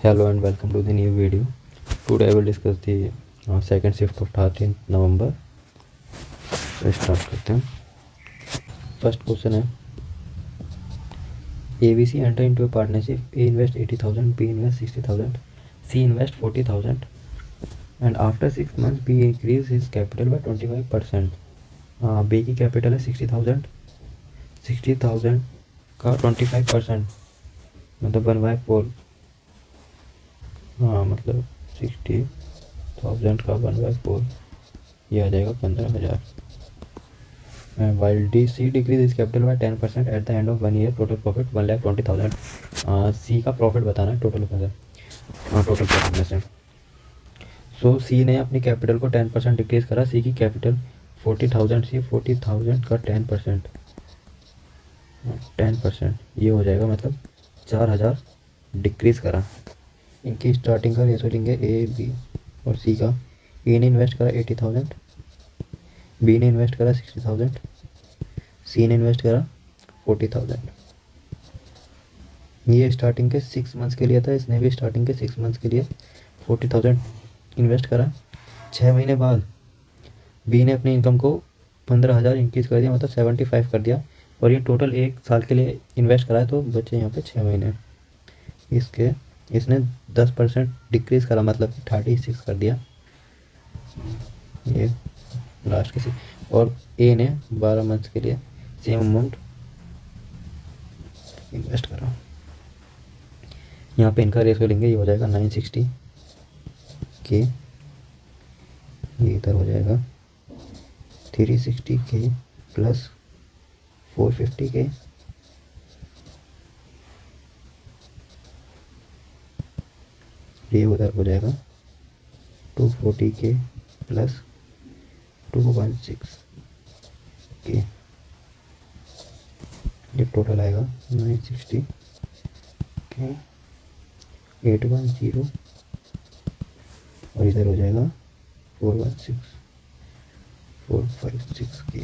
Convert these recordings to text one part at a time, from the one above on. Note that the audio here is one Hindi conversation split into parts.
Hello and welcome to the new video. Today I will discuss the second shift of 13th November. Start करते हैं. फर्स्ट क्वेश्चन है ABC enter into a partnership. A invest 80,000, B invest 60,000, C invest 40,000 and after 6 months B increase his capital by 25%. B की कैपिटल है 60,000. 60,000 का 25% मतलब 1/4. हाँ मतलब 60,000 का 1/4 ये आ जाएगा 15,000. While D C decreases his capital by 10% at the end of 1 year. Total profit 1,20,000. C का प्रॉफिट बताना है टोटल टोटल प्रॉफिट में से. सो सी ने अपनी कैपिटल को 10% डिक्रीज करा. सी की कैपिटल 40,000 सी 40,000 का 10% ये हो जाएगा मतलब 4,000 डिक्रीज करा. इनकी स्टार्टिंग का रेशो लेंगे ए बी और सी का. ए ने इन्वेस्ट करा 80,000, बी ने इन्वेस्ट करा 60,000, सी ने इन्वेस्ट करा 40,000. ये स्टार्टिंग के 6 मंथ्स के लिए था. इसने भी स्टार्टिंग के 6 मंथ्स के लिए 40,000 इन्वेस्ट करा. 6 महीने बाद बी ने अपनी इनकम को 15,000 इंक्रीज़ कर दिया मतलब 75 कर दिया. और ये टोटल 1 साल के लिए इन्वेस्ट करा है तो बचे यहाँ पे 6 महीने. इसने 10% डिक्रीज़ करा मतलब 36 कर दिया ये लास्ट के. और ए ने 12 मंथ्स के लिए सेम अमाउंट इन्वेस्ट करा. यहाँ पे इनका रेशो लेंगे ये हो जाएगा 960 के. ये इधर हो जाएगा 360 के प्लस 450 के. ये उधर हो जाएगा 240 के प्लस 216 के. ये टोटल आएगा 960 के 810 और इधर हो जाएगा 456 के.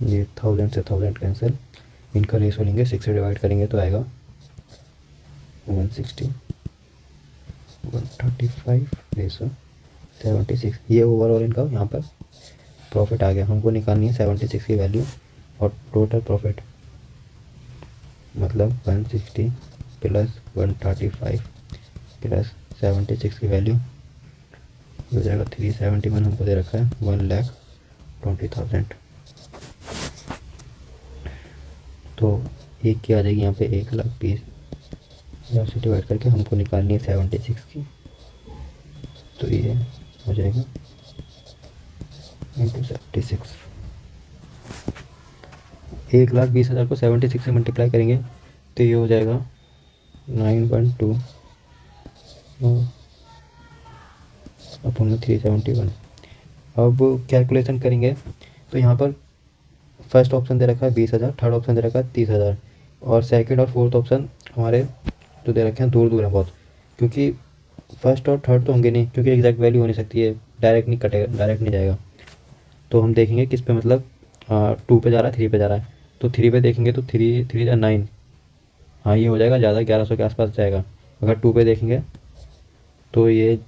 ये 1000 से 1000 कैंसिल. इनका रेशो लेंगे 6 से डिवाइड करेंगे तो आएगा 160 135 रेशो 76. ये ओवरऑल इनका यहाँ पर प्रॉफिट आ गया. हमको निकालनी है 76 की वैल्यू और टोटल प्रॉफिट मतलब 160 प्लस 135 प्लस 76 की वैल्यू हो जाएगा 371. हमको दे रखा है 1,20,000. तो एक की आ जाएगी यहाँ पे 1,20,000 से डिवाइड करके हमको निकालनी है 76 की. तो ये हो जाएगा इंटू 76. 1,20,000 को 76 से मल्टीप्लाई करेंगे तो ये हो जाएगा 912 अपॉन 371. अब कैलकुलेशन करेंगे तो यहाँ पर फर्स्ट ऑप्शन दे रखा है 20,000, थर्ड ऑप्शन दे रखा है 30,000 और सेकंड और फोर्थ ऑप्शन हमारे जो दे रखे हैं दूर दूर है बहुत. क्योंकि फर्स्ट और थर्ड तो होंगे नहीं क्योंकि एग्जैक्ट वैल्यू हो नहीं सकती है. डायरेक्ट नहीं कटेगा, डायरेक्ट नहीं जाएगा. तो हम देखेंगे किस पे मतलब 2 पे जा रहा है 3 पे जा रहा है. तो 3 पे देखेंगे तो 3 3 9. हाँ ये हो जाएगा ज़्यादा 1100 के आसपास जाएगा. अगर 2 पे देखेंगे तो ये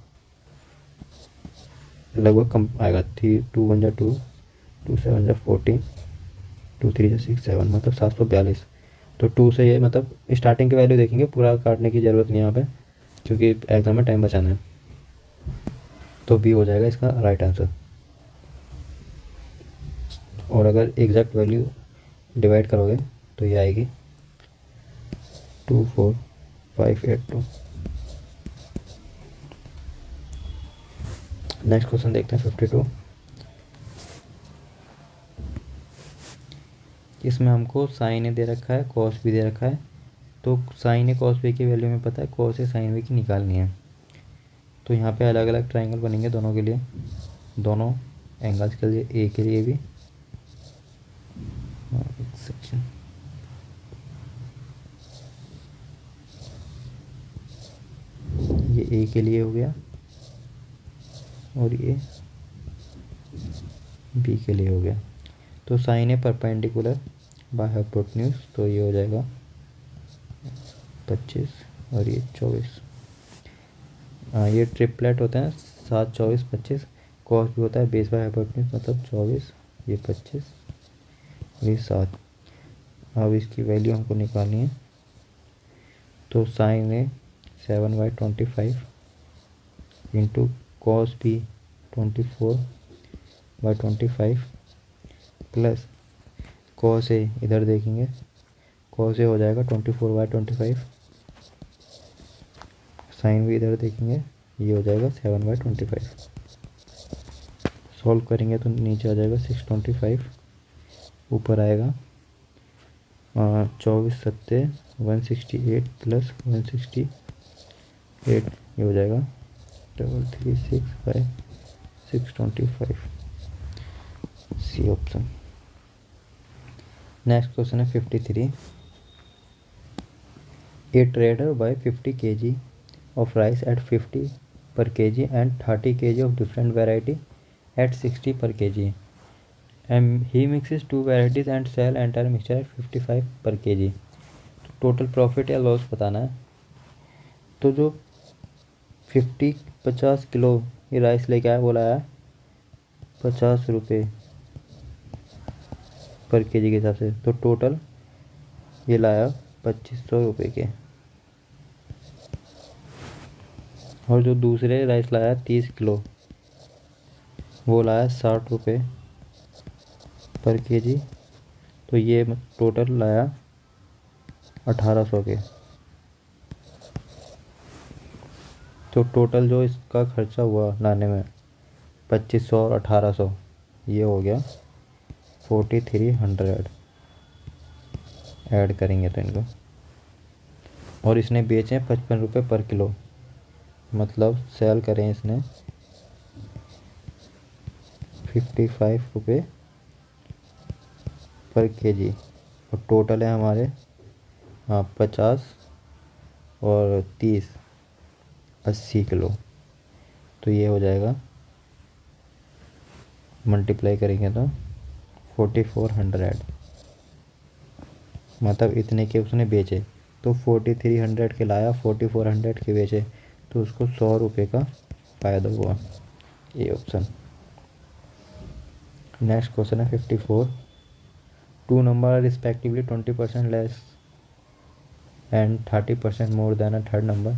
लगभग कम आएगा. 2 1 2 2 7 14 2 3 6 7 मतलब 742. तो 2 से ये मतलब स्टार्टिंग की वैल्यू देखेंगे. पूरा काटने की ज़रूरत नहीं यहाँ पे क्योंकि एग्जाम में टाइम बचाना है. तो बी हो जाएगा इसका राइट आंसर. और अगर एग्जैक्ट वैल्यू डिवाइड करोगे तो ये आएगी 24582. नेक्स्ट क्वेश्चन देखते हैं 52. इसमें हमको साइन ए दे रखा है, कॉस भी दे रखा है. तो साइन ए कॉस बी की वैल्यू में पता है, कॉस ए साइन बी की निकालनी है. तो यहाँ पे अलग अलग ट्रायंगल बनेंगे दोनों के लिए, दोनों एंगल्स के लिए. ए के लिए भी एक सेक्शन ये ए के लिए हो गया और ये बी के लिए हो गया. तो sine A perpendicular by hypotenuse तो ये हो जाएगा 25 और ये 24। हाँ, ये ट्रिपलेट होते हैं, 7 24 25। कॉस भी होता है बेस बाय हाइपोटेन्यूज, मतलब 24, ये 25, ये 7। अब इसकी वैल्यू हमको निकालनी है, तो sine A 7/25 into cos B 24/25 plus cos A, इधर देखेंगे कॉस ए हो जाएगा 24/25, साइन भी इधर देखेंगे, ये हो जाएगा 7/25। सॉल्व करेंगे तो नीचे आ जाएगा 625, ऊपर आएगा 24 सत्ते 168 प्लस 168, ये हो जाएगा 3365 सी ऑप्शन। नेक्स्ट क्वेश्चन है 53। A trader buy 50 kg of rice at 50 per kg and 30 kg of different variety at 60 per kg, and he mixes two varieties and sell entire mixture at 55 per kg। तो टोटल प्रॉफिट या लॉस बताना है। तो जो 50 किलो ये राइस लेके आया, बोला है 50 रुपये पर केजी के हिसाब से, तो टोटल ये लाया 2500 रुपये के। और जो दूसरे राइस लाया 30 किलो, वो लाया 60 रुपये पर केजी, तो ये टोटल लाया 1800 के। तो टोटल जो इसका खर्चा हुआ लाने में 2500 और 1800, ये हो गया 4300 ऐड करेंगे तो इनको। और इसने बेचे 55 रुपये पर किलो, मतलब सेल करें इसने 55 रुपये पर केजी। और टोटल है हमारे 50 और 30 80 किलो, तो ये हो जाएगा, मल्टीप्लाई करेंगे तो 4400, मतलब इतने के उसने बेचे। तो 4300 के लाया, 4400 के बेचे, तो उसको 100 रुपये का फ़ायदा हुआ, ये ऑप्शन। नेक्स्ट क्वेश्चन है 54। Two number are respectively 20% less and 30% more than a third number,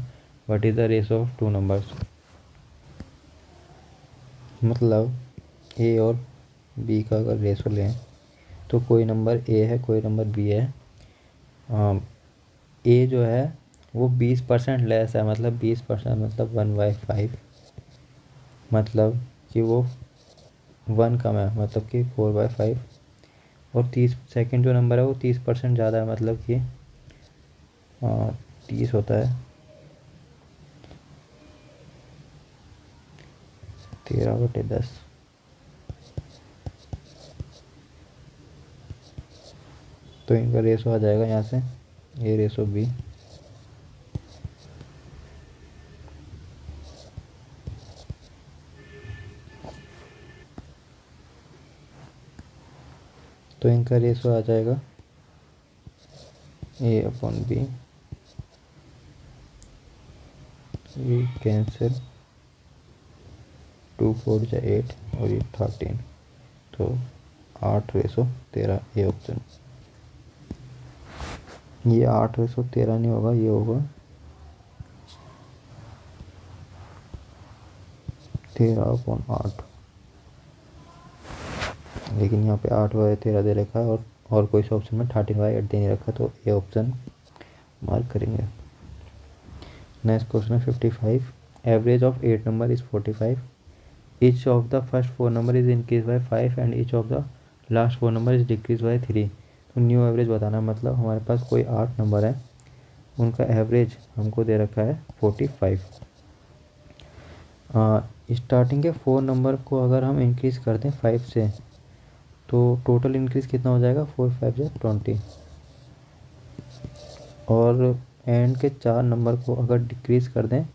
what is the ratio of two numbers. मतलब ए और बी का अगर रेशो लें, तो कोई नंबर ए है, कोई नंबर बी है। ए जो है वो 20% लेस है, मतलब 20% मतलब 1/5, मतलब कि वो 1 कम है, मतलब कि 4/5। और 30 सेकेंड जो नंबर है वो 30% ज़्यादा है, मतलब कि 30 होता है 13/10। तो इनका रेशो आ जाएगा यहाँ से, ए रेशो बी। तो इनका रेशो आ जाएगा A/B, ये कैंसिल, 2 4 जा 8 और ये 13, तो 8/13, ये ऑप्शन। ये 8/13 नहीं होगा, ये होगा 13/8, लेकिन यहाँ पे 8/13 दे रखा है, और कोई सा ऑप्शन में 13/8 दे नहीं रखा, तो ये ऑप्शन मार्क करेंगे। नेक्स्ट क्वेश्चन है 55। Average of 8 number is 45, each of the first 4 number is increase by 5 and each of the last 4 number is decrease by 3। तो न्यू एवरेज बताना, मतलब हमारे पास कोई 8 नंबर है, उनका एवरेज हमको दे रखा है 45। स्टार्टिंग के 4 नंबर को अगर हम इंक्रीज कर दें 5 से, तो टोटल इंक्रीज कितना हो जाएगा, 4 5 जा 20। और एंड के 4 नंबर को अगर डिक्रीज कर दें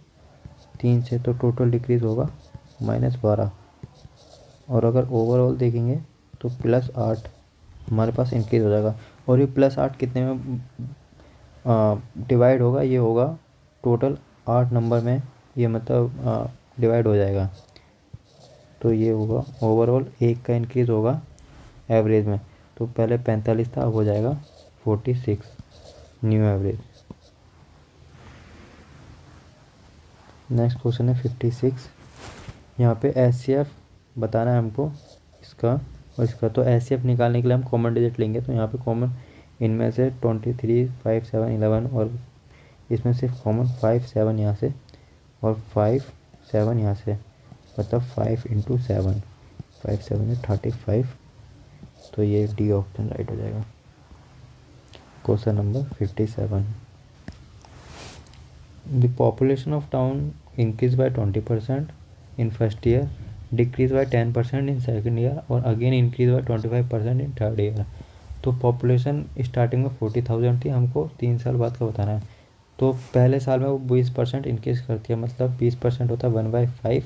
3 से, तो टोटल डिक्रीज होगा -12। और अगर ओवरऑल देखेंगे तो +8 हमारे पास इंक्रीज हो जाएगा। और ये +8 कितने में डिवाइड होगा, ये होगा टोटल 8 नंबर में ये मतलब डिवाइड हो जाएगा। तो ये होगा ओवरऑल एक का इंक्रीज़ होगा एवरेज में। तो पहले 45 था, अब हो जाएगा 46 न्यू एवरेज। नेक्स्ट क्वेश्चन है 56। यहाँ पे एचसीएफ बताना है हमको इसका और इसका। तो एचसीएफ निकालने के लिए हम कॉमन डिजिट लेंगे। तो यहाँ पे कॉमन इनमें से 23, 5, 7, 11 और इसमें सिर्फ कॉमन 5, 7 यहाँ से और 5, 7 यहाँ से, मतलब 5 इंटू 7, 5, 7 है 35। तो ये डी ऑप्शन राइट हो जाएगा। Question number 57। The population of town increase by 20% in first year, decrease by 10% in second year और again increase by 25% in third year. तो पॉपुलेशन स्टार्टिंग में 40,000 थी, हमको 3 साल बाद का बताना है। तो पहले साल में वो 20% इंक्रीज करती है, मतलब 20% होता है 1/5,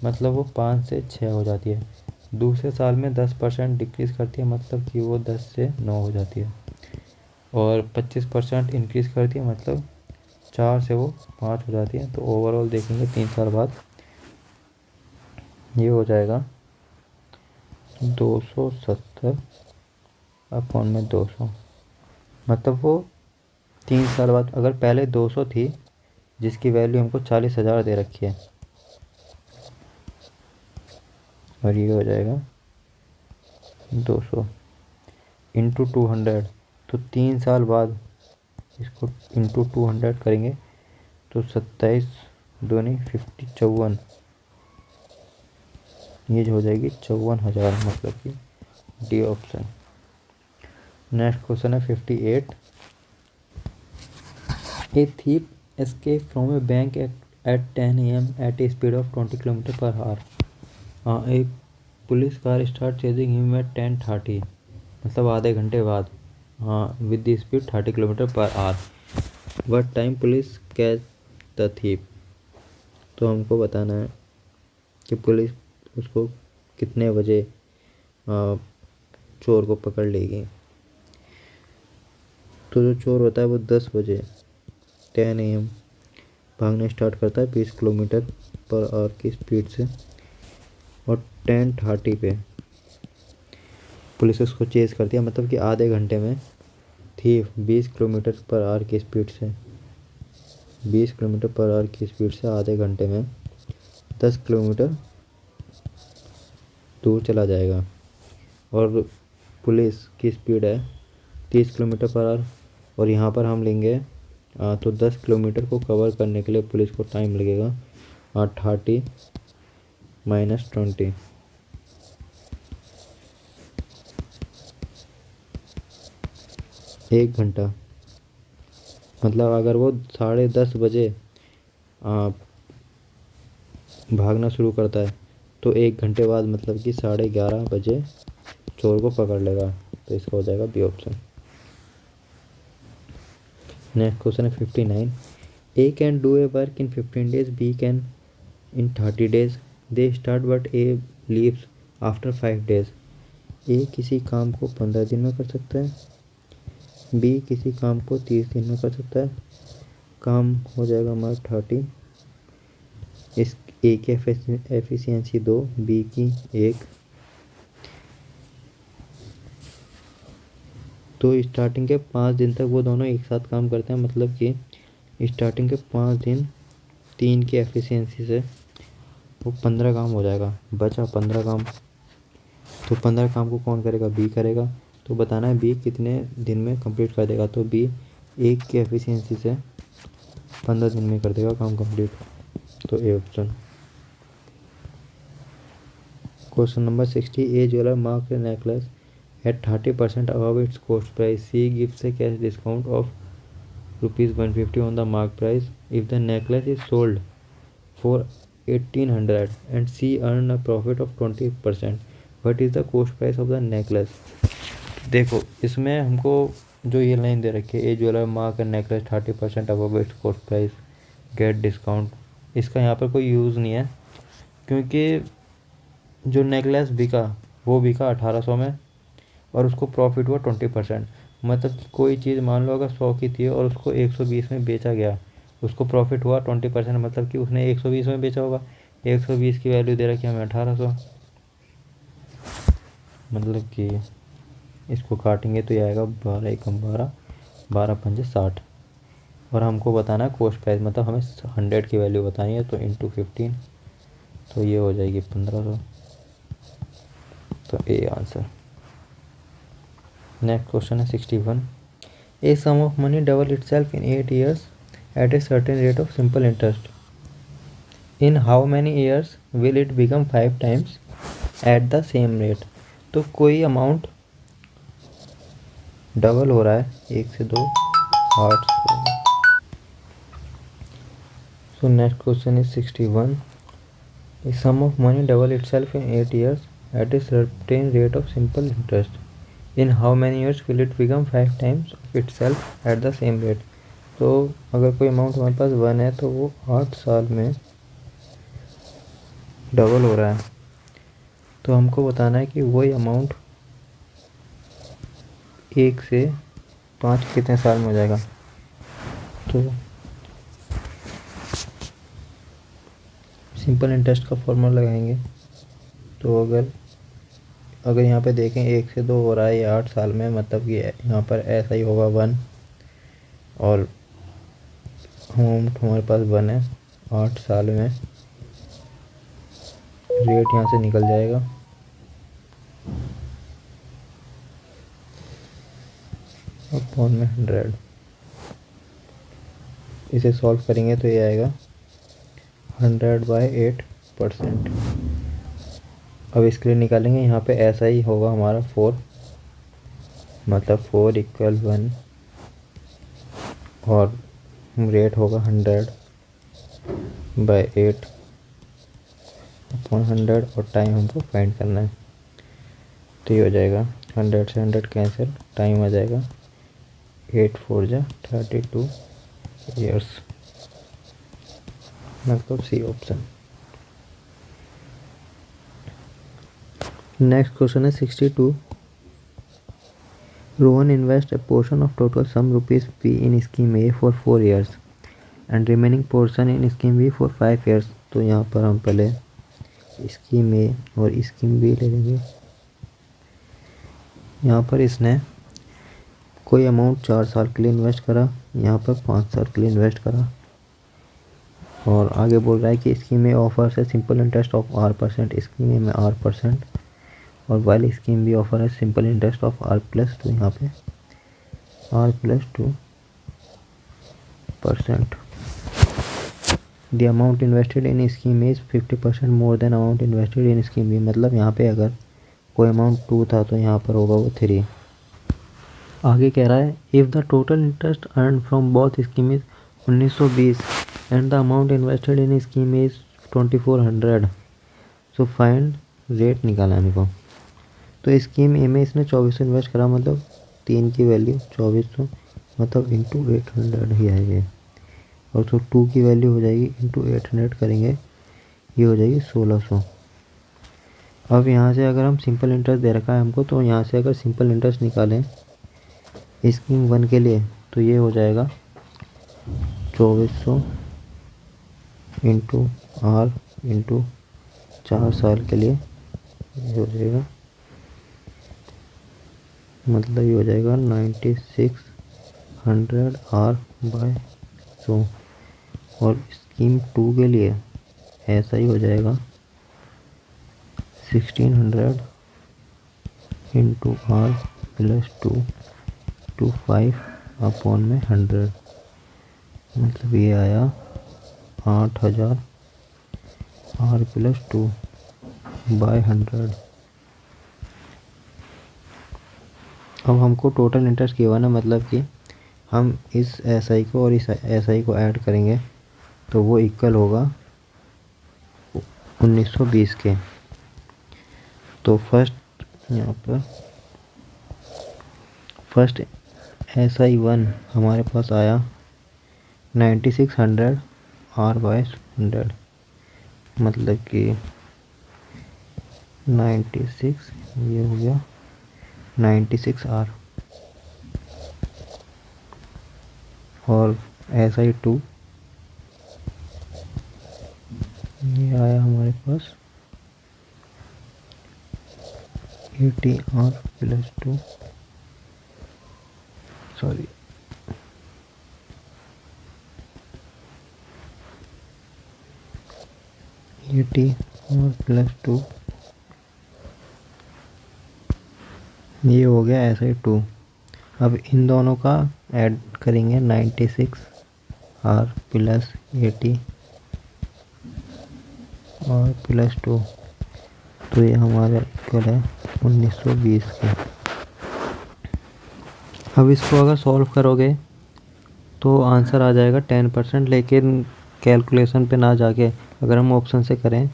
मतलब वो 5 से 6 हो जाती है। दूसरे साल में 10% डिक्रीज़ करती है, मतलब कि वो 10 से 9 हो जाती है। और 25% इंक्रीज़ करती है, मतलब 4 से वो 5 हो जाती है। तो ओवरऑल देखेंगे 3 साल बाद ये हो जाएगा 270 अपॉन में 200, मतलब वो 3 साल बाद, अगर पहले 200 थी जिसकी वैल्यू हमको 40,000 दे रखी है, और ये हो जाएगा 200 इंटू 200। तो 3 साल बाद इसको इंटू 200 करेंगे तो 27 दूनी 50, 54, ये जो हो जाएगी 54,000, मतलब कि डी ऑप्शन। नेक्स्ट क्वेश्चन है 58। A thief escape from a bank at 10 AM at a speed of 20 kilometre per hour. एक police car start chasing him at 10:30, मतलब आधे घंटे बाद, with the speed 30 kilometre per hour. What time police catch the thief. तो हमको बताना है कि पुलिस उसको कितने बजे चोर को पकड़ लेगी। तो जो चोर होता है वो 10 बजे 10 AM भागना स्टार्ट करता है 20 किलोमीटर पर आवर की स्पीड से, और 10:30 पे पुलिस उसको चेज़ करती है, मतलब कि आधे घंटे में थीफ 20 किलोमीटर पर आवर की स्पीड से, 20 किलोमीटर पर आवर की स्पीड से आधे घंटे में 10 किलोमीटर दूर चला जाएगा। और पुलिस की स्पीड है 30 किलोमीटर पर आवर, और यहाँ पर हम लेंगे तो 10 किलोमीटर को कवर करने के लिए पुलिस को टाइम लगेगा 30 - 20, 1 घंटा। मतलब अगर वो 10:30 बजे भागना शुरू करता है तो 1 घंटे बाद, मतलब कि 11:30 बजे चोर को पकड़ लेगा। तो इसका हो जाएगा बी ऑप्शन। नेक्स्ट क्वेश्चन है 59। A can do a work in 15 days, B can in 30 days, they start but A leaves after 5 days। A किसी काम को 15 दिन में कर सकता है, बी किसी काम को 30 दिन में कर सकता है। काम हो जाएगा हमारा 30, इस ए की एफिशिएंसी 2, बी की 1। तो स्टार्टिंग के 5 दिन तक वो दोनों एक साथ काम करते हैं, मतलब कि स्टार्टिंग के 5 दिन 3 की एफिशिएंसी से वो 15 काम हो जाएगा, बचा 15 काम। तो 15 काम को कौन करेगा, बी करेगा। तो बताना है बी कितने दिन में कंप्लीट कर देगा। तो बी 1 की एफिशिएंसी से 15 दिन में कर देगा काम कंप्लीट। तो A option. Question number 60। A jeweller mark a necklace at 30% above its cost price. She gives a cash discount of ₹150 on the mark price. If the necklace is sold for 1,800 and she earn a profit of 20%, what is the cost price of the necklace? देखो इसमें हमको जो ये लाइन दे रखी है, a jeweller mark a necklace 30% above its cost price get discount, इसका यहाँ पर कोई यूज़ नहीं है, क्योंकि जो नेकलेस बिका वो बिका 1800 में और उसको प्रॉफिट हुआ 20%। मतलब कि कोई चीज़ मान लो अगर 100 की थी और उसको 120 में बेचा गया, उसको प्रॉफिट हुआ 20%, मतलब कि उसने 120 में बेचा होगा। 120 की वैल्यू दे रखी है हमें 1800, मतलब कि इसको काटेंगे तो ये आएगा 12 एकम 12, 12 पंजे 60। और हमको बताना है कॉस्ट प्राइस, मतलब हमें 100 की वैल्यू बतानी है, तो इंटू 15, तो ये हो जाएगी 1500। तो ए आंसर। नेक्स्ट क्वेश्चन है 61। A sum of money double itself in 8 years at a certain rate of simple interest. In how many years will it become 5 times at the same rate? तो कोई अमाउंट डबल हो रहा है, 1 से 2, 8 से। So next question is 61. A sum of money double itself in 8 years at a certain rate of simple interest. In how many years will it become 5 times of itself at the same rate? तो अगर कोई अमाउंट हमारे पास 1 है तो वो 8 साल में डबल हो रहा है। तो हमको बताना है कि वही अमाउंट 1 से 5 कितने साल में हो जाएगा। तो सिंपल इंटरेस्ट का फॉर्मूला लगाएंगे। तो अगर यहाँ पे देखें 1 से 2 हो रहा है ये 8 साल में, मतलब कि यहाँ पर ऐसा ही होगा 1, और हमारे पास 1 है, 8 साल में रेट यहाँ से निकल जाएगा। अपॉन में 100, इसे सॉल्व करेंगे तो ये आएगा 100/8%। अब इसके लिए निकालेंगे, यहाँ पे ऐसा ही होगा हमारा 4, मतलब 4 = 1, और रेट होगा 100/8 अपॉन 100, और टाइम हमको फाइंड करना है। तो ये हो जाएगा 100 से 100 कैंसिल, टाइम आ जाएगा 8 4 जा 32 ईयर्स, मतलब सी ऑप्शन। नेक्स्ट क्वेश्चन है 62। Rohan invests a portion of total sum rupees P in scheme A for 4 years and remaining portion in scheme B for 5 years। तो यहाँ पर हम पहले स्कीम ए और स्कीम बी ले लेंगे। यहाँ पर इसने कोई अमाउंट 4 साल के लिए इन्वेस्ट करा, यहाँ पर 5 साल के लिए इन्वेस्ट करा, और आगे बोल रहा है कि स्कीम में ऑफर है simple interest of R%, scheme में R%, और वाइल स्कीम भी ऑफर है सिंपल इंटरेस्ट ऑफ R+2, यहाँ पे R+2%। The amount invested in scheme is 50% more than amount invested in scheme B. मतलब यहाँ पे अगर कोई अमाउंट 2 था तो यहाँ पर होगा वो 3। आगे कह रहा है if the total interest earn from both scheme is 1920 and the amount invested in scheme is 2400, so find rate निकाला हमको। तो स्कीम ए में इसने 2400 इन्वेस्ट करा, मतलब 3 की वैल्यू 2400, मतलब इंटू 800 ही आएगी, और तो 2 की वैल्यू हो जाएगी इंटू 800 करेंगे, ये हो जाएगी 1600। अब यहाँ से अगर हम सिंपल इंटरेस्ट दे रखा है हमको, तो यहाँ से अगर सिंपल इंटरेस्ट निकालें स्कीम 1 के लिए तो ये हो जाएगा 2400 इंटू R इंटू 4 साल के लिए, ये हो जाएगा, मतलब ये हो जाएगा 9600 R/100। और स्कीम 2 के लिए ऐसा ही हो जाएगा 1600 इंटू R+2 टू 5 अपॉन में 100, मतलब ये आया 8000 R+2/100। अब हमको टोटल इंटरेस्ट गिवन है, मतलब कि हम इस SI को और इस SI को ऐड करेंगे तो वो इक्वल होगा 1920 के। तो फर्स्ट यहाँ पर फर्स्ट SI1 हमारे पास आया 9600 R/100, मतलब कि 96, ये हो गया 96R, और SI2 ये आया हमारे पास 80R plus 2, sorry 80R plus 2, ये हो गया ऐसे ही 2। अब इन दोनों का ऐड करेंगे 96R प्लस 80 और प्लस 2, तो ये हमारा इक्वल है 1920 के। अब इसको अगर सॉल्व करोगे तो आंसर आ जाएगा 10%, लेकिन कैलकुलेशन पे ना जाके अगर हम ऑप्शन से करें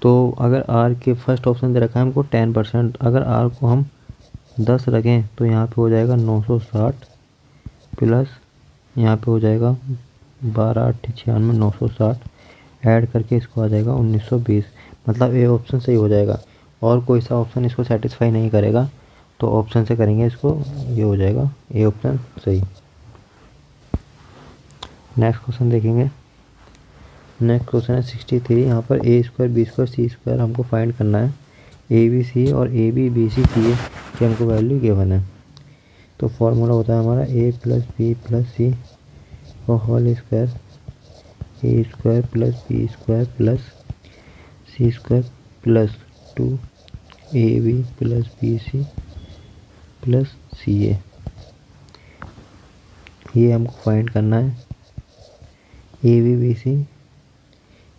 तो अगर आर के फर्स्ट ऑप्शन दे रखा है हमको 10%, अगर आर को हम 10 रखें तो यहाँ पे हो जाएगा 960 प्लस यहाँ पे हो जाएगा 12×8 = 96, 960 ऐड करके इसको आ जाएगा 1920। मतलब ए ऑप्शन सही हो जाएगा, और कोई सा ऑप्शन इसको सेटिस्फाई नहीं करेगा तो ऑप्शन से करेंगे इसको, ये हो जाएगा ए ऑप्शन सही। नेक्स्ट क्वेश्चन देखेंगे। नेक्स्ट क्वेश्चन है 63। यहाँ पर ए स्क्वायर बी स्क्वायर सी स्क्वायर हमको फाइंड करना है। ए बी सी और ए बी बी सी की हमको वैल्यू गिवन है। तो फॉर्मूला होता है हमारा A plus B plus C का whole square, A square plus B square plus C square plus 2 A B plus B C plus C A. ये हमको फाइंड करना है। A B B C,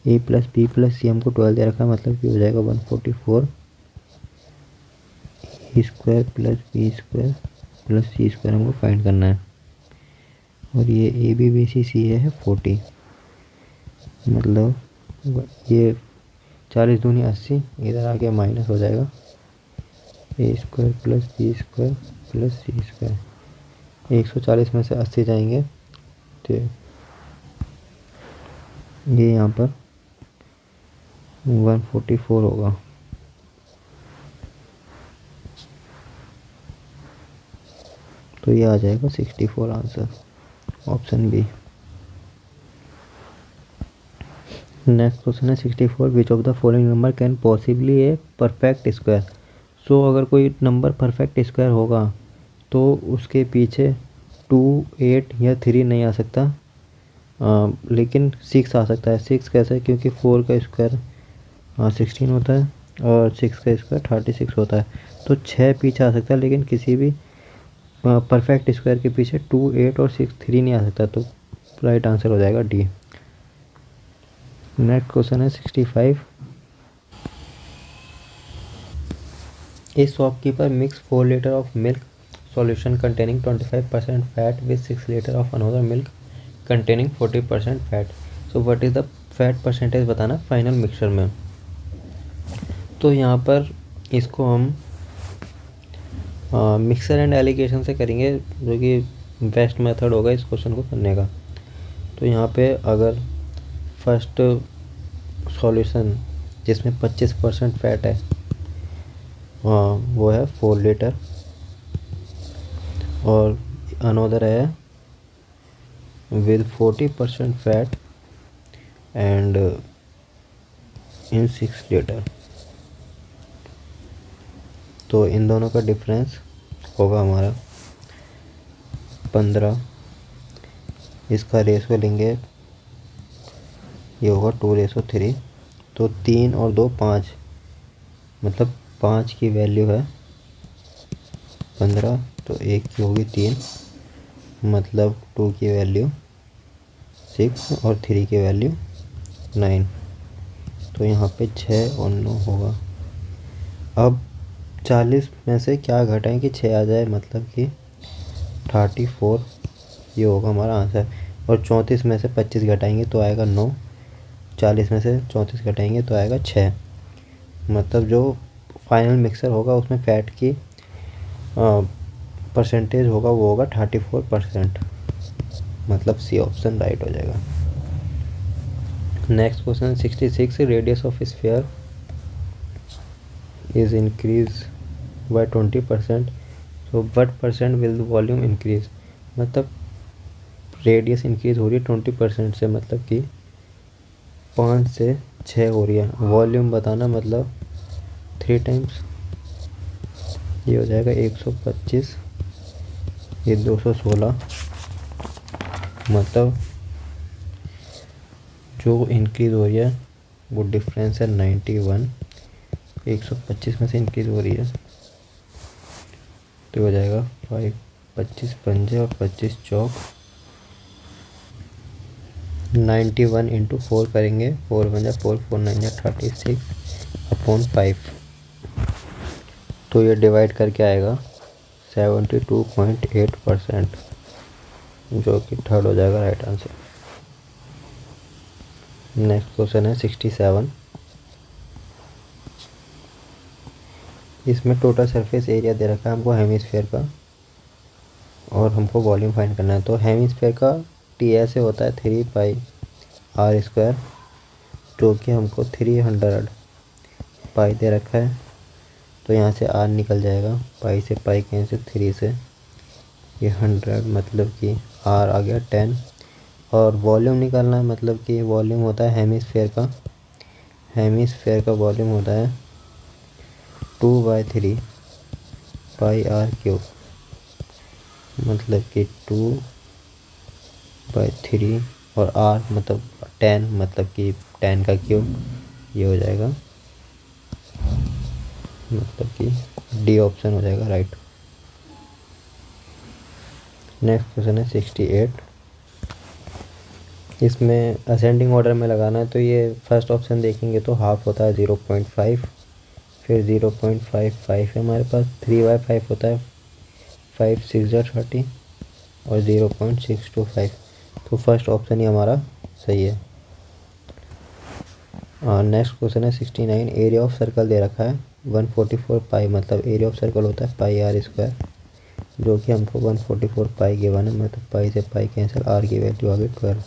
A plus B plus C हमको 12 दे रखा है, मतलब कि हो जाएगा 144 A square plus B square plus C square हमको फाइंड करना है। और ये ए बी बी सी है 40, मतलब ये 40 दूनी 80, इधर आके माइनस हो जाएगा A square plus B square plus C square. 140 में से 80 जाएंगे तो ये यहाँ पर 144 होगा। तो ये आ जाएगा 64 answer, option B. Next question है 64। Which of the following number can possibly a perfect square. So अगर कोई नंबर परफेक्ट स्क्वायर होगा तो उसके पीछे 2, 8 या 3 नहीं आ सकता, लेकिन 6 आ सकता है। 6 कैसे? क्योंकि 4 का स्क्वायर 16 होता है और 6 का स्क्वायर 36 होता है। तो 6 पीछे आ सकता है, लेकिन किसी भी परफेक्ट स्क्वायर के पीछे 2, 8 और 6, 3 नहीं आ सकता। तो राइट आंसर हो जाएगा डी। नेक्स्ट क्वेश्चन है 65। ए shopkeeper mix 4 litre of milk solution containing 25% fat with 6 litre of another milk containing 40% fat. So what is the fat percentage बताना फाइनल मिक्सचर में। तो यहाँ पर इसको हम मिक्सर एंड एलिगेशन से करेंगे, जो कि बेस्ट मेथड होगा इस क्वेश्चन को करने का। तो यहाँ पे अगर फर्स्ट सॉल्यूशन जिसमें 25% फैट है वो है 4 लीटर, और अनदर है with 40% fat and in 6 litre. तो इन दोनों का डिफरेंस होगा हमारा 15। इसका रेशो लेंगे, ये होगा 2:3। तो 3 और 2 5, मतलब 5 की वैल्यू है 15, तो 1 की होगी 3, मतलब 2 की वैल्यू 6 और 3 की वैल्यू 9। तो यहाँ पे 6 और 9 होगा। अब 40 में से क्या घटाएं कि 6 आ जाए, मतलब कि 34, ये होगा हमारा आंसर। और 34 में से 25 घटाएंगे तो आएगा 9, 40 में से 34 घटाएंगे तो आएगा 6। मतलब जो फाइनल मिक्सर होगा उसमें फ़ैट की परसेंटेज होगा वो होगा 34%, मतलब सी ऑप्शन राइट हो जाएगा। Next question 66। Radius of sphere is increased by 20%, so what percent will the volume increase। मतलब रेडियस इंक्रीज हो रही है 20% से, मतलब कि 5 से 6 हो रही है। वॉल्यूम बताना मतलब 3 टाइम्स, ये हो जाएगा 125, ये 216, मतलब जो इंक्रीज़ हो रही है वो डिफरेंस है 91। 125 में से इंक्रीज़ हो रही है तो हो जाएगा 5, 25 पंजे और 25 चौक 91 इंटू 4 करेंगे, 4 वन जा 4, 4 9 जा 36/5। तो ये डिवाइड करके आएगा 72.8%, जो कि थर्ड हो जाएगा राइट आंसर। नेक्स्ट क्वेश्चन है 67। इसमें टोटल सरफेस एरिया दे रखा है हमको हेमिस्फेयर का, और हमको वॉल्यूम फाइंड करना है। तो हेमिस्फेयर का टी ऐसे होता है 3πr², जो कि हमको 300 पाई दे रखा है। तो यहाँ से r निकल जाएगा, पाई से पाई कैंसिल, 3 से ये 100, मतलब कि r आ गया 10। और वॉल्यूम निकालना है, मतलब कि वॉल्यूम होता है हेमिस्फेयर का वॉल्यूम होता है 2/3πr³, मतलब कि 2/3 और r मतलब 10, मतलब कि 10 का क्यूब, ये हो जाएगा, मतलब कि डी ऑप्शन हो जाएगा राइट। नेक्स्ट क्वेश्चन है 68। इसमें असेंडिंग ऑर्डर में लगाना है। तो ये फर्स्ट ऑप्शन देखेंगे तो हाफ होता है 0.5, फिर 0.55 है हमारे पास, 3/5 होता है 5 6 जा 30 और 0.625। तो फर्स्ट ऑप्शन ही हमारा सही है। नेक्स्ट क्वेश्चन है 69। एरिया ऑफ सर्कल दे रखा है 144 पाई, मतलब एरिया ऑफ सर्कल होता है πr², जो कि हमको 144 पाई गिवन है, मतलब पाई से पाई कैंसिल, r की वैल्यू आ गई 12।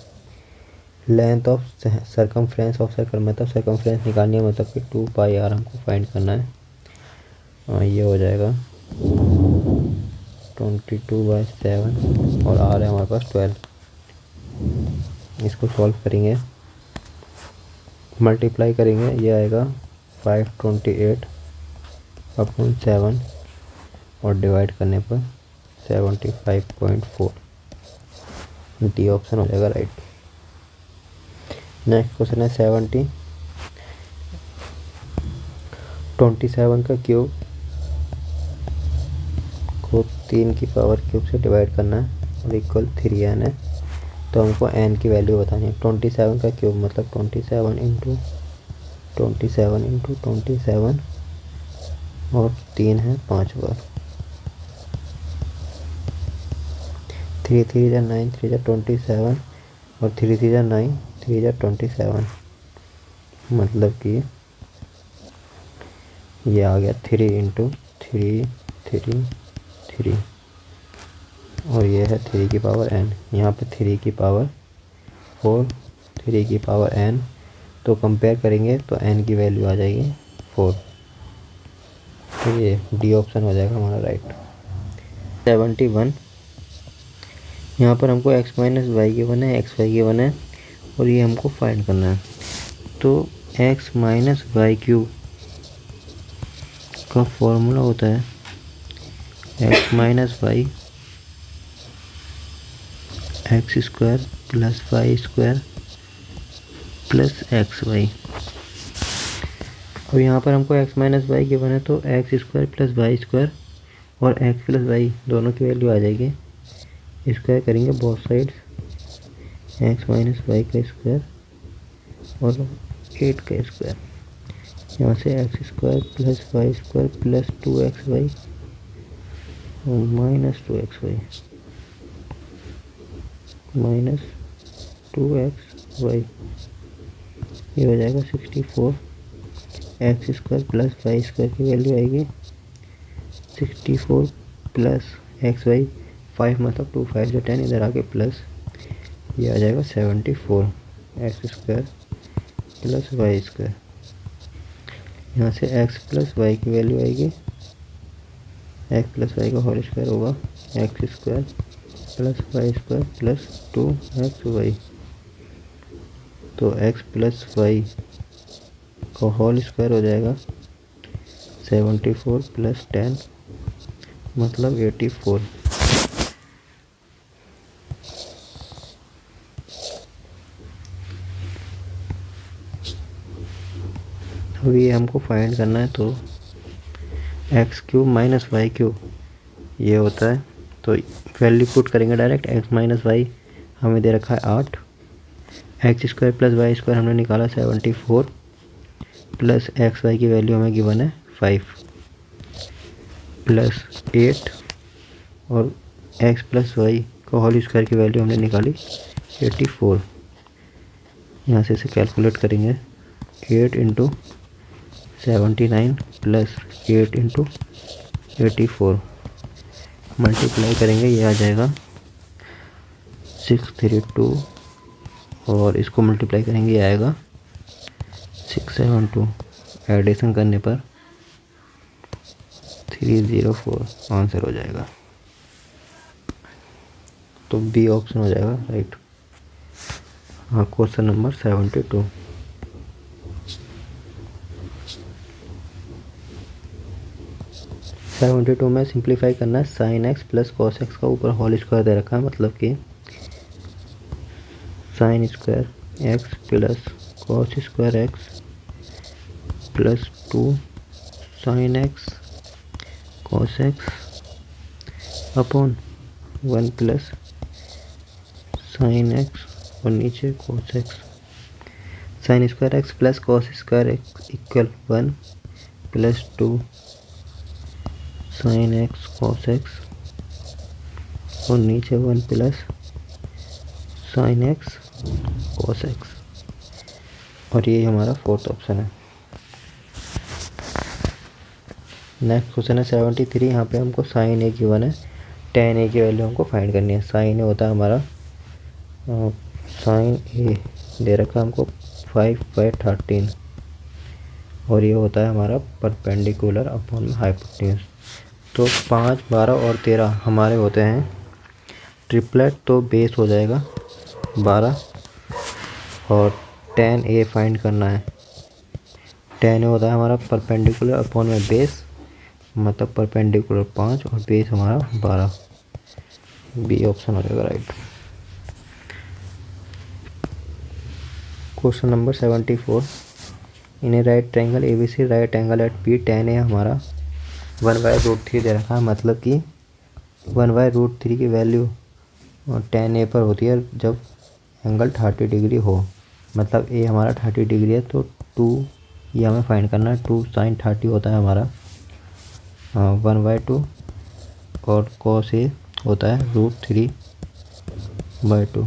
Length of circumference of circle, मतलब सर्कमफ्रेंस निकालनी है, मतलब कि 2πr हमको फाइंड करना है। ये हो जाएगा 22/7 और r है हमारे पास 12। इसको सॉल्व करेंगे, मल्टीप्लाई करेंगे, ये आएगा 528/7 और डिवाइड करने पर 75.4, डी ऑप्शन हो जाएगा राइट। नेक्स्ट क्वेश्चन है 70। 27 का क्यूब को 3 की पावर क्यूब से डिवाइड करना है और इक्वल 3n है। तो हमको n की वैल्यू बतानी है। 27 का क्यूब मतलब 27 इंटू 27 और 3 है 5 बार, 3 3 जा 9, 3 जा 27 और 3 3 जा 9, 3 जा 27, मतलब कि ये आ गया 3 इंटू 3 3 3 और ये है 3 की पावर n, यहाँ पे 3 की पावर 4, 3 की पावर n। तो कंपेयर करेंगे तो n की वैल्यू आ जाएगी 4। तो ये डी ऑप्शन हो जाएगा हमारा राइट। 71। यहाँ पर हमको x माइनस वाई गिवन है, एक्स वाई गिवन है और ये हमको फाइंड करना है। तो x माइनस वाई क्यूब का फॉर्मूला होता है x minus Y x² plus y² plus xy। अब यहाँ पर हमको x माइनस वाई गिवन है, तो x² प्लस y² और x प्लस वाई दोनों की वैल्यू आ जाएगी। स्क्वायर करेंगे both side, x minus Y का स्क्वायर और 8 का स्क्वायर, यहाँ से x² plus y² plus 2xy और माइनस 2xy माइनस 2xy, ये हो जाएगा 64। x² प्लस y² की वैल्यू आएगी 64 प्लस xy, 5 मतलब 2 5 जो 10, इधर आके प्लस, ये आ जाएगा 74। x² प्लस y², यहाँ से x प्लस वाई की वैल्यू आएगी, x प्लस वाई का होल स्क्वायर होगा x² plus y² plus 2xy। तो x प्लस वाई का होल स्क्वायर हो जाएगा 74 प्लस 10 मतलब 84। अभी ये हमको फाइंड करना है, तो x cube minus Y cube ये होता है, तो वैल्यू पुट करेंगे डायरेक्ट। एक्स माइनस वाई हमें दे रखा है 8, x square plus y square हमने निकाला 74 प्लस एक्स वाई की वैल्यू हमें गिवन है 5 प्लस 8 और एक्स प्लस वाई का होल स्क्वायर की वैल्यू हमने निकाली 84। यहाँ से इसे कैलकुलेट करेंगे 8 इंटू 79 प्लस 8 इंटू 84 मल्टीप्लाई करेंगे, ये आ जाएगा 632 और इसको मल्टीप्लाई करेंगे ये आएगा 672। एडिशन करने पर 304 आंसर हो जाएगा। तो बी ऑप्शन हो जाएगा राइट। हाँ, क्वेश्चन नंबर 72। में सिंप्लीफाई करना है। Sine x plus cos x का ऊपर होल स्क्वायर दे रखा है, मतलब कि sine square x plus cos square x plus 2 sine x cos x upon 1 plus sine x और नीचे cos x. Sine square x plus cos square x equal 1 plus 2 sine x cos x और नीचे 1 plus sine x cos x, और ये हमारा फोर्थ ऑप्शन है। नेक्स्ट क्वेश्चन है 73। यहाँ पे हमको साइन ए गिवन है, टेन ए की वैल्यू हमको फाइंड करनी है। साइन ए होता है हमारा साइन ए दे रखा है हमको 5/13 और ये होता है हमारा परपेंडिकुलर अपॉन हाइपोटेन्यूज। तो 5, 12 और 13 हमारे होते हैं ट्रिपलेट, तो बेस हो जाएगा 12 और 10 ए फाइंड करना है। 10 ए होता है हमारा परपेंडिकुलर अपॉन में बेस, मतलब परपेंडिकुलर 5 और बेस हमारा 12। बी ऑप्शन हो जाएगा right. Question number 74। In a right triangle ABC right angle at P 10 A हमारा 1/√3 दे रखा है, मतलब कि 1/√3 की वैल्यू 10 ए पर होती है जब एंगल 30 डिग्री हो। मतलब ए हमारा 30 डिग्री है, तो 2 ये हमें फाइंड करना है। 2 साइन 30 होता है हमारा 1/2 और कॉस ए होता है √3/2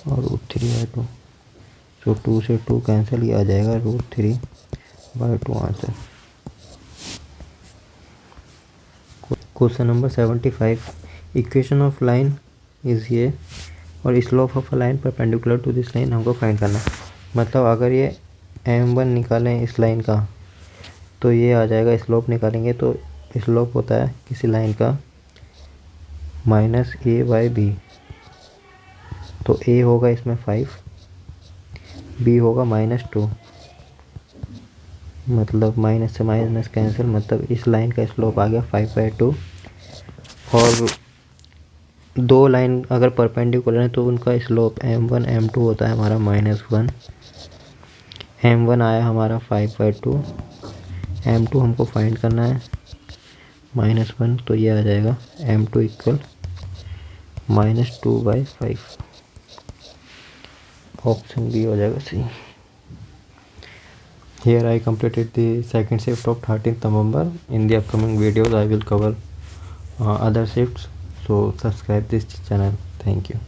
और √3/2। तो 2 से 2 कैंसिल, ये आ जाएगा √3/2 answer. Question number 75। Equation of line is ये और slope of a line perpendicular to this line हमको फाइंड करना है। मतलब अगर ये m1 निकालें इस लाइन का, तो ये आ जाएगा। स्लोप निकालेंगे तो स्लोप होता है किसी लाइन का -a/b, तो a होगा इसमें 5, b होगा -2, मतलब माइनस से माइनस कैंसिल, मतलब इस लाइन का स्लोप आ गया 5/2। और दो लाइन अगर परपेंडिकुलर है तो उनका स्लोप m1 m2 होता है हमारा -1। m1 आया हमारा 5/2, m2 हमको फाइंड करना है -1, तो ये आ जाएगा m2 इक्वल -2/5। ऑप्शन बी हो जाएगा सी। Here I completed the second shift of 13th November. In the upcoming videos I will cover other shifts, so subscribe this channel. Thank you.